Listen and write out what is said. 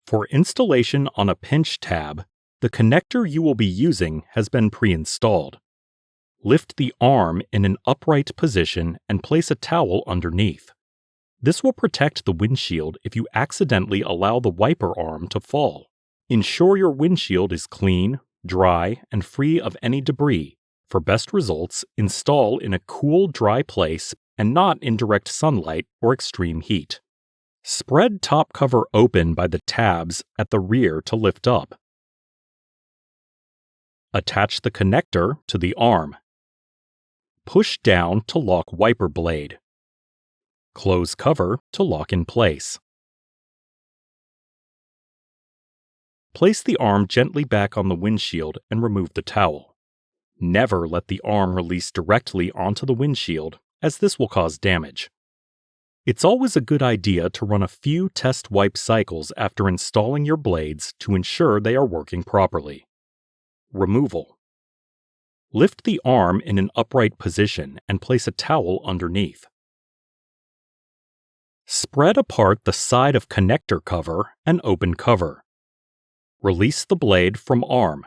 For installation on a pinch tab, the connector you will be using has been pre-installed. Lift the arm in an upright position and place a towel underneath. This will protect the windshield if you accidentally allow the wiper arm to fall. Ensure your windshield is clean, dry, and free of any debris. For best results, install in a cool, dry place and not in direct sunlight or extreme heat. Spread top cover open by the tabs at the rear to lift up. Attach the connector to the arm. Push down to lock wiper blade. Close cover to lock in place. Place the arm gently back on the windshield and remove the towel. Never let the arm release directly onto the windshield, as this will cause damage. It's always a good idea to run a few test wipe cycles after installing your blades to ensure they are working properly. Removal. Lift the arm in an upright position and place a towel underneath. Spread apart the side of connector cover and open cover. Release the blade from arm.